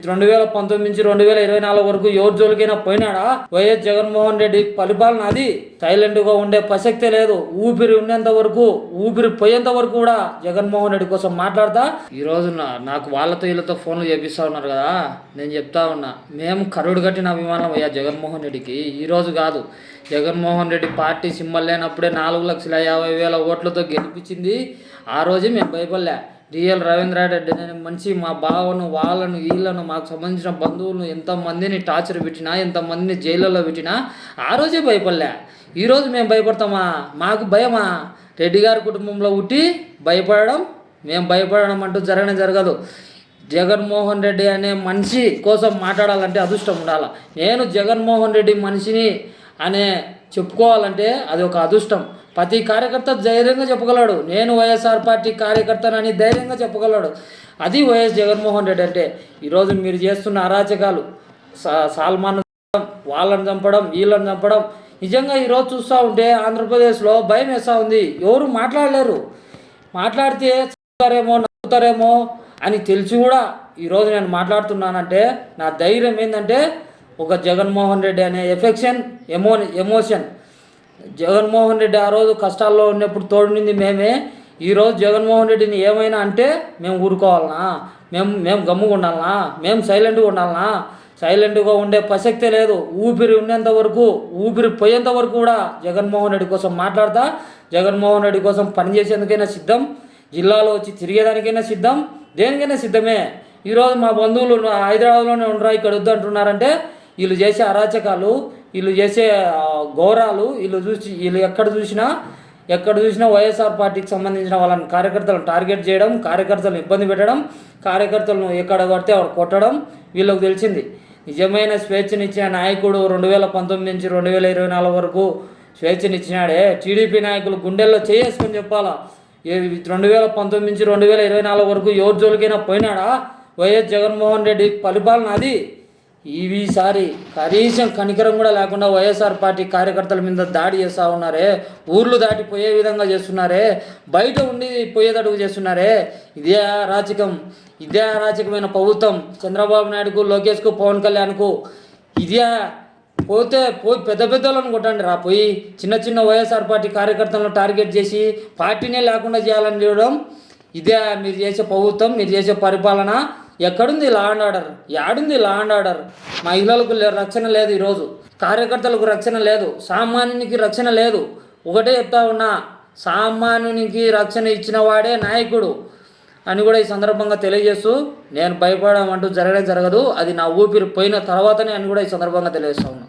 2019 నుంచి 2024 వరకు ఎవరి జోలికైనా పోయినాడా? వైఎస్ జగన్మోహన్ రెడ్డి పరిపాలన అది. సైలెంట్ గా ఉండే ప్రసక్తే లేదు. ఊపిరి ఉండేంత వరకు, ఊపిరి పోయేంత వరకు కూడా జగన్మోహన్ రెడ్డి కోసం మాట్లాడతా. ఈ రోజు నాకు వాళ్ళతో వీళ్ళతో ఫోన్లు చేపిస్తా ఉన్నారు కదా, నేను చెప్తా ఉన్నా, మేము కరుడు కట్టిన అభిమానం అయ్యా జగన్మోహన్ రెడ్డికి. ఈ రోజు కాదు, జగన్మోహన్ రెడ్డి పార్టీ సింబల్ లేనప్పుడే 4,50,000 ఓట్లతో గెలిపించింది. ఆ రోజే మేము భయపడలే. డిఎల్ రవీంద్రారెడ్డి అనే మనిషి మా బావను, వాళ్ళను, వీళ్ళను, మాకు సంబంధించిన బంధువులను ఎంతమందిని టార్చర్ పెట్టినా, ఎంతమందిని జైళ్ళలో పెట్టినా ఆ రోజే భయపడలే. ఈరోజు మేము భయపడతామా? మాకు భయమా? రెడ్డి గారి కుటుంబంలో పుట్టి భయపడడం, మేము భయపడడం అంటూ జరగదు. జగన్మోహన్ రెడ్డి అనే మనిషి కోసం మాట్లాడాలంటే అదృష్టం ఉండాలి. నేను జగన్మోహన్ రెడ్డి మనిషిని అనే చెప్పుకోవాలంటే అది ఒక అదృష్టం. ప్రతి కార్యకర్త ధైర్యంగా చెప్పగలడు, నేను వైఎస్ఆర్ పార్టీ కార్యకర్తనని ధైర్యంగా చెప్పగలడు. అది వైఎస్ జగన్మోహన్ రెడ్డి అంటే. ఈరోజు మీరు చేస్తున్న అరాచకాలు, సాల్మాన్ వాళ్ళని చంపడం, వీళ్ళని చంపడం, నిజంగా ఈరోజు చూస్తూ ఉంటే ఆంధ్రప్రదేశ్లో భయం వేస్తూ ఉంది. ఎవరు మాట్లాడలేరు. మాట్లాడితే చదువుతారేమో, నవ్వుతారేమో అని తెలిసి కూడా ఈరోజు నేను మాట్లాడుతున్నానంటే నా ధైర్యం ఏంటంటే ఒక జగన్మోహన్ రెడ్డి అనే ఎఫెక్షన్, ఎమోషన్. జగన్మోహన్ రెడ్డి ఆ రోజు కష్టాల్లో ఉన్నప్పుడు తోడునింది మేమే. ఈరోజు జగన్మోహన్ రెడ్డిని ఏమైనా అంటే మేము ఊరుకోవాలనా? మేము గమ్ముగా ఉండాలనా? మేము సైలెంట్గా ఉండాలనా? సైలెంట్గా ఉండే ప్రసక్తే లేదు. ఊపిరి ఉండేంత వరకు, ఊపిరి పోయేంత వరకు కూడా జగన్మోహన్ రెడ్డి కోసం మాట్లాడతా. జగన్మోహన్ రెడ్డి కోసం పనిచేసేందుకైనా సిద్ధం, జిల్లాలో వచ్చి తిరిగేదానికైనా సిద్ధం, దేనికైనా సిద్ధమే. ఈరోజు మా బంధువులు హైదరాబాద్లోనే ఉండరా, ఇక్కడ వద్దు అంటున్నారంటే వీళ్ళు చేసే అరాచకాలు, వీళ్ళు చేసే ఘోరాలు, వీళ్ళు ఎక్కడ చూసినా వైఎస్ఆర్ పార్టీకి సంబంధించిన వాళ్ళని, కార్యకర్తలను టార్గెట్ చేయడం, కార్యకర్తలను ఇబ్బంది పెట్టడం, కార్యకర్తలను ఎక్కడ పడితే అక్కడ కొట్టడం వీళ్ళకి తెలిసింది. నిజమైన స్వేచ్ఛనిచ్చిన నాయకుడు 2019 నుంచి 2024 వరకు స్వేచ్ఛనిచ్చినాడే. టీడీపీ నాయకులు గుండెల్లో చేసుకొని చెప్పాలా, 2019 నుంచి 2024 వరకు ఎవరి జోలికైనా పోయినాడా? వైఎస్ జగన్మోహన్ రెడ్డి పరిపాలన అది. ఈసారి కనీసం కనికరం కూడా లేకుండా వైఎస్ఆర్ పార్టీ కార్యకర్తల మీద దాడి చేస్తూ ఉన్నారే, ఊర్లు దాటిపోయే విధంగా చేస్తున్నారే, బయట ఉండి పోయేటట్టుగా చేస్తున్నారే. ఇదే అరాచకమైన ప్రభుత్వం. చంద్రబాబు నాయుడుకు, లోకేష్కు, పవన్ కళ్యాణ్కు ఇదే పోయి పెద్దలను కొట్టండి రా. పోయి చిన్న వైఎస్ఆర్ పార్టీ కార్యకర్తలను టార్గెట్ చేసి పార్టీనే లేకుండా చేయాలని చూడడం ఇదే మీరు చేసే ప్రభుత్వం, మీరు చేసే పరిపాలన. ఎక్కడుంది లా అండ్ ఆర్డర్? యాడుంది లా అండ్ ఆర్డర్? మహిళలకు రక్షణ లేదు, ఈరోజు కార్యకర్తలకు రక్షణ లేదు, సామాన్యునికి రక్షణ లేదు. ఒకటే చెప్తా ఉన్నా, సామాన్యునికి రక్షణ ఇచ్చిన వాడే నాయకుడు అని కూడా ఈ సందర్భంగా తెలియజేస్తూ, నేను భయపడడం అంటూ జరగదు. అది నా ఊపిరి పోయిన తర్వాతనే అని కూడా ఈ సందర్భంగా తెలియజేస్తా ఉన్నా.